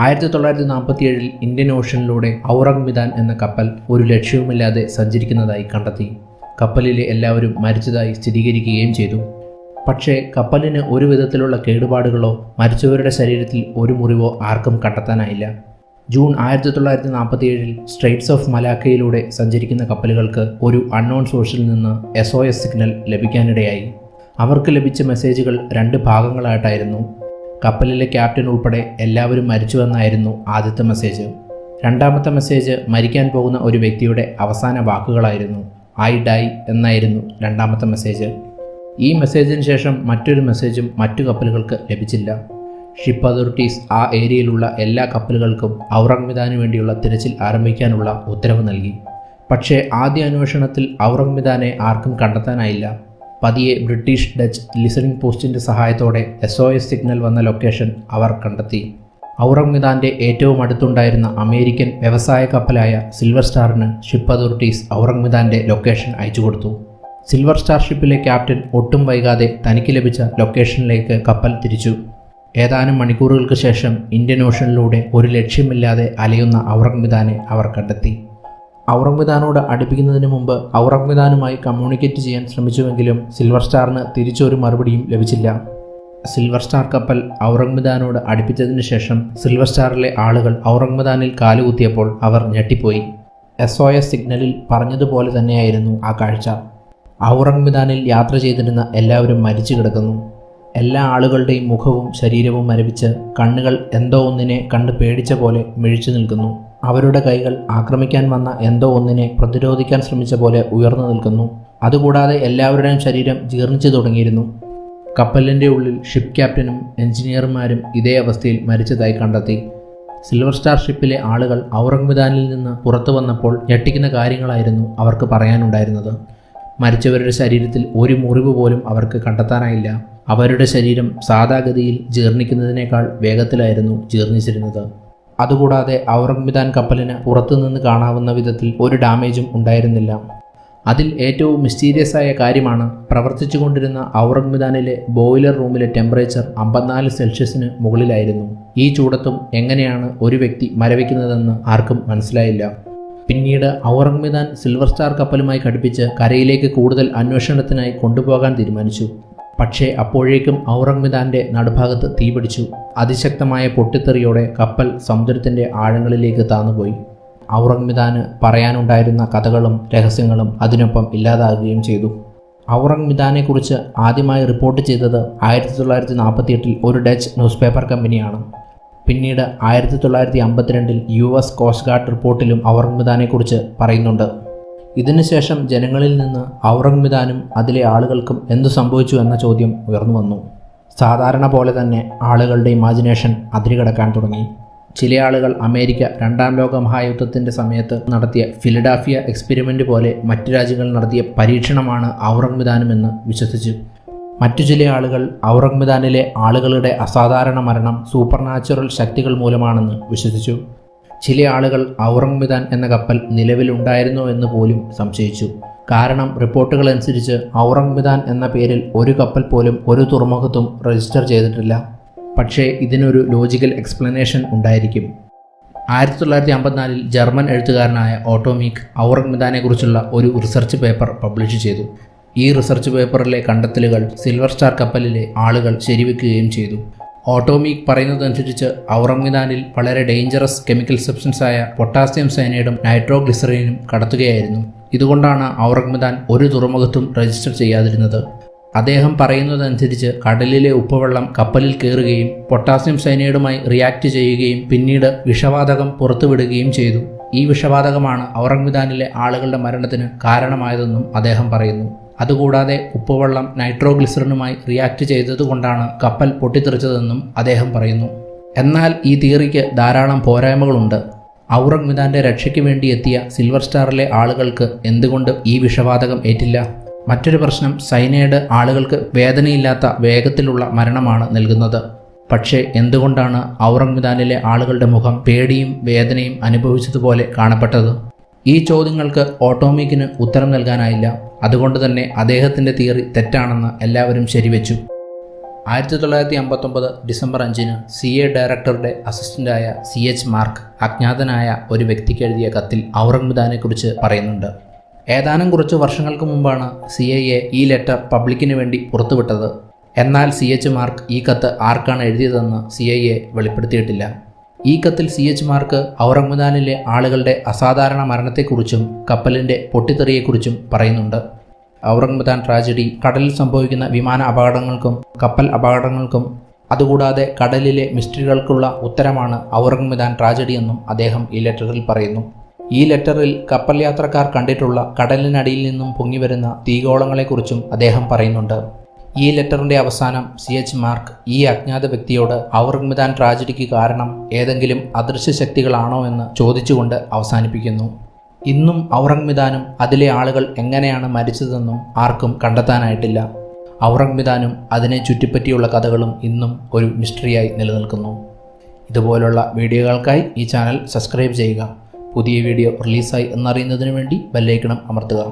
1947 Indian ഓഷനിലൂടെ ഔറംഗമിതാൻ എന്ന കപ്പൽ ഒരു ലക്ഷ്യവുമില്ലാതെ സഞ്ചരിക്കുന്നതായി കണ്ടെത്തി. കപ്പലിലെ എല്ലാവരും മരിച്ചതായി സ്ഥിരീകരിക്കുകയും ചെയ്തു. പക്ഷേ കപ്പലിന് ഒരു വിധത്തിലുള്ള കേടുപാടുകളോ മരിച്ചവരുടെ ശരീരത്തിൽ ഒരു മുറിവോ ആർക്കും കണ്ടെത്താനായില്ല. ജൂൺ 1947 സ്ട്രെയ്റ്റ്സ് ഓഫ് മലാക്കയിലൂടെ സഞ്ചരിക്കുന്ന കപ്പലുകൾക്ക് ഒരു അൺനോൺ സോഴ്സിൽ നിന്ന് SOS സിഗ്നൽ ലഭിക്കാനിടയായി. അവർക്ക് ലഭിച്ച മെസ്സേജുകൾ 2 ഭാഗങ്ങളായിട്ടായിരുന്നു. കപ്പലിലെ ക്യാപ്റ്റൻ ഉൾപ്പെടെ എല്ലാവരും മരിച്ചുവെന്നായിരുന്നു ആദ്യത്തെ മെസ്സേജ്. രണ്ടാമത്തെ മെസ്സേജ് മരിക്കാൻ പോകുന്ന ഒരു വ്യക്തിയുടെ അവസാന വാക്കുകളായിരുന്നു. ഐ ഡൈ എന്നായിരുന്നു രണ്ടാമത്തെ മെസ്സേജ്. ഈ മെസ്സേജിന് ശേഷം മറ്റൊരു മെസ്സേജും മറ്റു കപ്പലുകൾക്ക് ലഭിച്ചില്ല. ഷിപ്പ് അതോറിറ്റീസ് ആ ഏരിയയിലുള്ള എല്ലാ കപ്പലുകൾക്കും ഔറംഗമിതാനു വേണ്ടിയുള്ള തിരച്ചിൽ ആരംഭിക്കാനുള്ള ഉത്തരവ് നൽകി. പക്ഷേ ആദ്യ അന്വേഷണത്തിൽ ഔറംഗമിതാനെ ആർക്കും കണ്ടെത്താനായില്ല. പതിയെ ബ്രിട്ടീഷ് ഡച്ച് ലിസണിംഗ് പോസ്റ്റിൻ്റെ സഹായത്തോടെ SOS സിഗ്നൽ വന്ന ലൊക്കേഷൻ അവർ കണ്ടെത്തി. ഔറംഗമിതാൻ്റെ ഏറ്റവും അടുത്തുണ്ടായിരുന്ന അമേരിക്കൻ വ്യവസായ കപ്പലായ സിൽവർ സ്റ്റാറിന് ഷിപ്പ് അതോറിറ്റീസ് ഔറംഗമിതാൻ്റെ ലൊക്കേഷൻ അയച്ചു കൊടുത്തു. സിൽവർ സ്റ്റാർ ഷിപ്പിലെ ക്യാപ്റ്റൻ ഒട്ടും വൈകാതെ തനിക്ക് ലഭിച്ച ലൊക്കേഷനിലേക്ക് കപ്പൽ തിരിച്ചു. ഏതാനും മണിക്കൂറുകൾക്ക് ശേഷം ഇന്ത്യൻ ഓഷനിലൂടെ ഒരു ലക്ഷ്യമില്ലാതെ അലയുന്ന ഔറംഗമിതാനെ അവർ കണ്ടെത്തി. ഔറംഗമിതാനോട് അടുപ്പിക്കുന്നതിന് മുമ്പ് ഔറംഗമിതാനുമായി കമ്മ്യൂണിക്കേറ്റ് ചെയ്യാൻ ശ്രമിച്ചുവെങ്കിലും സിൽവർ സ്റ്റാറിന് തിരിച്ചൊരു മറുപടിയും ലഭിച്ചില്ല. സിൽവർ സ്റ്റാർ കപ്പൽ ഔറംഗമിതാനോട് അടുപ്പിച്ചതിന് ശേഷം സിൽവർ സ്റ്റാറിലെ ആളുകൾ ഔറംഗമിതാനിൽ കാലുകുത്തിയപ്പോൾ അവർ ഞെട്ടിപ്പോയി. SOS സിഗ്നലിൽ പറഞ്ഞതുപോലെ തന്നെയായിരുന്നു ആ കാഴ്ച. ഔറംഗമിതാനിൽ യാത്ര ചെയ്തിരുന്ന എല്ലാവരും മരിച്ചു കിടക്കുന്നു. എല്ലാ ആളുകളുടെയും മുഖവും ശരീരവും മരവിച്ച് കണ്ണുകൾ എന്തോ ഒന്നിനെ കണ്ട് പേടിച്ച പോലെ മിഴിച്ചു നിൽക്കുന്നു. അവരുടെ കൈകൾ ആക്രമിക്കാൻ വന്ന എന്തോ ഒന്നിനെ പ്രതിരോധിക്കാൻ ശ്രമിച്ച പോലെ ഉയർന്നു നിൽക്കുന്നു. അതുകൂടാതെ എല്ലാവരുടെയും ശരീരം ജീർണിച്ചു തുടങ്ങിയിരുന്നു. കപ്പലിൻ്റെ ഉള്ളിൽ ഷിപ്പ് ക്യാപ്റ്റനും എഞ്ചിനീയർമാരും ഇതേ അവസ്ഥയിൽ മരിച്ചതായി കണ്ടെത്തി. സിൽവർ സ്റ്റാർ ഷിപ്പിലെ ആളുകൾ ഔറംഗമിതാനിൽ നിന്ന് പുറത്തു വന്നപ്പോൾ ഞെട്ടിക്കുന്ന കാര്യങ്ങളായിരുന്നു അവർക്ക് പറയാനുണ്ടായിരുന്നത്. മരിച്ചവരുടെ ശരീരത്തിൽ ഒരു മുറിവ് പോലും അവർക്ക് കണ്ടെത്താനായില്ല. അവരുടെ ശരീരം സാധാഗതിയിൽ ജീർണിക്കുന്നതിനേക്കാൾ വേഗത്തിലായിരുന്നു ജീർണിച്ചിരുന്നത്. അതുകൂടാതെ ഔറംഗമിതാൻ കപ്പലിന് പുറത്തുനിന്ന് കാണാവുന്ന വിധത്തിൽ ഒരു ഡാമേജും ഉണ്ടായിരുന്നില്ല. അതിൽ ഏറ്റവും മിസ്റ്റീരിയസ് ആയ കാര്യമാണ് പ്രവർത്തിച്ചു കൊണ്ടിരുന്ന ഔറംഗമിതാനിലെ ബോയിലർ റൂമിലെ ടെമ്പറേച്ചർ 54 സെൽഷ്യസിന് മുകളിലായിരുന്നു. ഈ ചൂടത്തും എങ്ങനെയാണ് ഒരു വ്യക്തി മരവിക്കുന്നതെന്ന് ആർക്കും മനസ്സിലായില്ല. പിന്നീട് ഔറംഗമിതാൻ സിൽവർ സ്റ്റാർ കപ്പലുമായി ഘടിപ്പിച്ച് കരയിലേക്ക് കൂടുതൽ അന്വേഷണത്തിനായി കൊണ്ടുപോകാൻ തീരുമാനിച്ചു. പക്ഷേ അപ്പോഴേക്കും ഔറംഗമിതാൻ്റെ നടുഭാഗത്ത് തീപിടിച്ചു. അതിശക്തമായ പൊട്ടിത്തെറിയോടെ കപ്പൽ സമുദ്രത്തിൻ്റെ ആഴങ്ങളിലേക്ക് താന്നുപോയി. ഔറംഗമിതാന് പറയാനുണ്ടായിരുന്ന കഥകളും രഹസ്യങ്ങളും അതിനൊപ്പം ഇല്ലാതാകുകയും ചെയ്തു. ഔറംഗമിതാനെക്കുറിച്ച് ആദ്യമായി റിപ്പോർട്ട് ചെയ്തത് 1948 ഒരു ഡച്ച് ന്യൂസ് പേപ്പർ കമ്പനിയാണ്. പിന്നീട് 1952 US കോസ്റ്റ് ഗാർഡ് റിപ്പോർട്ടിലും ഔറംഗമിതാനെക്കുറിച്ച് പറയുന്നുണ്ട്. ഇതിനുശേഷം ജനങ്ങളിൽ നിന്ന് ഔറംഗമിതാനും അതിലെ ആളുകൾക്കും എന്തു സംഭവിച്ചു എന്ന ചോദ്യം ഉയർന്നു വന്നു. സാധാരണ പോലെ തന്നെ ആളുകളുടെ ഇമാജിനേഷൻ അതിരുകടക്കാൻ തുടങ്ങി. ചില ആളുകൾ അമേരിക്ക 2ാം ലോക മഹായുദ്ധത്തിൻ്റെ സമയത്ത് നടത്തിയ ഫിലഡൽഫിയ എക്സ്പെരിമെൻ്റ് പോലെ മറ്റു രാജ്യങ്ങൾ നടത്തിയ പരീക്ഷണമാണ് ഔറംഗമിതാനുമെന്ന് വിശ്വസിച്ചു. മറ്റു ചില ആളുകൾ ഔറംഗമിതാനിലെ ആളുകളുടെ അസാധാരണ മരണം സൂപ്പർനാച്ചുറൽ ശക്തികൾ മൂലമാണെന്ന് വിശ്വസിച്ചു. ചില ആളുകൾ ഔറംഗമിതാൻ എന്ന കപ്പൽ നിലവിലുണ്ടായിരുന്നോ എന്ന് പോലും സംശയിച്ചു. കാരണം റിപ്പോർട്ടുകൾ അനുസരിച്ച് ഔറംഗമിതാൻ എന്ന പേരിൽ ഒരു കപ്പൽ പോലും ഒരു തുറമുഖത്തും രജിസ്റ്റർ ചെയ്തിട്ടില്ല. പക്ഷേ ഇതിനൊരു ലോജിക്കൽ എക്സ്പ്ലനേഷൻ ഉണ്ടായിരിക്കും. 1954 ജർമ്മൻ എഴുത്തുകാരനായ ഓട്ടോ മീക്ക് ഔറംഗമിതാനെക്കുറിച്ചുള്ള ഒരു റിസർച്ച് പേപ്പർ പബ്ലിഷ് ചെയ്തു. ഈ റിസർച്ച് പേപ്പറിലെ കണ്ടെത്തലുകൾ സിൽവർ സ്റ്റാർ കപ്പലിലെ ആളുകൾ ശരിവെക്കുകയും ചെയ്തു. ഓട്ടോ മീക്ക് പറയുന്നതനുസരിച്ച് ഔറംഗമിതാനിൽ വളരെ ഡേഞ്ചറസ് കെമിക്കൽ സബ്സ്റ്റൻസായ പൊട്ടാസ്യം സയനൈഡും നൈട്രോഗ്ലിസറീനും കടത്തുകയായിരുന്നു. ഇതുകൊണ്ടാണ് ഔറംഗമിതാൻ ഒരു തുറമുഖത്തും രജിസ്റ്റർ ചെയ്യാതിരുന്നത്. അദ്ദേഹം പറയുന്നതനുസരിച്ച് കടലിലെ ഉപ്പുവെള്ളം കപ്പലിൽ കയറുകയും പൊട്ടാസ്യം സയനൈഡുമായി റിയാക്ട് ചെയ്യുകയും പിന്നീട് വിഷവാതകം പുറത്തുവിടുകയും ചെയ്തു. ഈ വിഷവാതകമാണ് ഔറംഗമിതാനിലെ ആളുകളുടെ മരണത്തിന് കാരണമായതെന്നും അദ്ദേഹം പറയുന്നു. അതുകൂടാതെ ഉപ്പുവെള്ളം നൈട്രോഗ്ലിസറിനുമായി റിയാക്ട് ചെയ്തതുകൊണ്ടാണ് കപ്പൽ പൊട്ടിത്തെറിച്ചതെന്നും അദ്ദേഹം പറയുന്നു. എന്നാൽ ഈ തിയറിക്ക് ധാരാളം പോരായ്മകളുണ്ട്. ഔറംഗമിതാൻ്റെ രക്ഷയ്ക്ക് വേണ്ടി എത്തിയ സിൽവർ സ്റ്റാറിലെ ആളുകൾക്ക് എന്തുകൊണ്ട് ഈ വിഷവാതകം ഏറ്റില്ല? മറ്റൊരു പ്രശ്നം, സൈനൈഡ് ആളുകൾക്ക് വേദനയില്ലാത്ത വേഗത്തിലുള്ള മരണമാണ് നൽകുന്നത്. പക്ഷേ എന്തുകൊണ്ടാണ് ഔറംഗമിതാനിലെ ആളുകളുടെ മുഖം പേടിയും വേദനയും അനുഭവിച്ചതുപോലെ കാണപ്പെട്ടത്? ഈ ചോദ്യങ്ങൾക്ക് ഓട്ടോ മീക്കിന് ഉത്തരം നൽകാനായില്ല. അതുകൊണ്ട് തന്നെ അദ്ദേഹത്തിൻ്റെ തിയറി തെറ്റാണെന്ന് എല്ലാവരും ശരിവെച്ചു. 1959 ഡിസംബർ 5-ന് CIA ഡയറക്ടറുടെ അസിസ്റ്റന്റായ CH മാർക്ക് അജ്ഞാതനായ ഒരു വ്യക്തിക്ക് എഴുതിയ കത്തിൽ ഔറംഗബദാനെക്കുറിച്ച് പറയുന്നുണ്ട്. ഏതാനും കുറച്ച് വർഷങ്ങൾക്ക് മുമ്പാണ് CIA ഈ ലെറ്റർ പബ്ലിക്കിന് വേണ്ടി പുറത്തുവിട്ടത്. എന്നാൽ CH മാർക്ക് ഈ കത്ത് ആർക്കാണ് എഴുതിയതെന്ന് CIA വെളിപ്പെടുത്തിയിട്ടില്ല. ഈ കത്തിൽ CH മാർക്ക് ഔറംഗബദാനിലെ ആളുകളുടെ അസാധാരണ മരണത്തെക്കുറിച്ചും കപ്പലിൻ്റെ പൊട്ടിത്തെറിയെക്കുറിച്ചും പറയുന്നുണ്ട്. ഔറംഗബദാൻ ട്രാജഡി കടലിൽ സംഭവിക്കുന്ന വിമാന അപകടങ്ങൾക്കും കപ്പൽ അപകടങ്ങൾക്കും അതുകൂടാതെ കടലിലെ മിസ്റ്ററികൾക്കുള്ള ഉത്തരമാണ് ഔറംഗബദാൻ ട്രാജഡി എന്നും അദ്ദേഹം ഈ ലെറ്ററിൽ പറയുന്നു. ഈ ലെറ്ററിൽ കപ്പൽ യാത്രക്കാർ കണ്ടിട്ടുള്ള കടലിനടിയിൽ നിന്നും പൊങ്ങിവരുന്ന തീഗോളങ്ങളെക്കുറിച്ചും അദ്ദേഹം പറയുന്നുണ്ട്. ഈ ലെറ്ററിൻ്റെ അവസാനം CH മാർക്ക് ഈ അജ്ഞാത വ്യക്തിയോട് ഔറംഗബദാൻ ട്രാജഡിക്ക് കാരണം ഏതെങ്കിലും അദൃശ്യ ശക്തികളാണോ എന്ന് ചോദിച്ചുകൊണ്ട് അവസാനിപ്പിക്കുന്നു. ഇന്നും ഔറംഗബദാനും അതിലെ ആളുകൾ എങ്ങനെയാണ് മരിച്ചതെന്നും ആർക്കും കണ്ടെത്താനായിട്ടില്ല. ഔറംഗബദാനും അതിനെ ചുറ്റിപ്പറ്റിയുള്ള കഥകളും ഇന്നും ഒരു മിസ്റ്ററിയായി നിലനിൽക്കുന്നു. ഇതുപോലുള്ള വീഡിയോകൾക്കായി ഈ ചാനൽ സബ്സ്ക്രൈബ് ചെയ്യുക. പുതിയ വീഡിയോ റിലീസായി എന്നറിയുന്നതിന് വേണ്ടി ബെല്ലൈക്കൺ അമർത്തുക.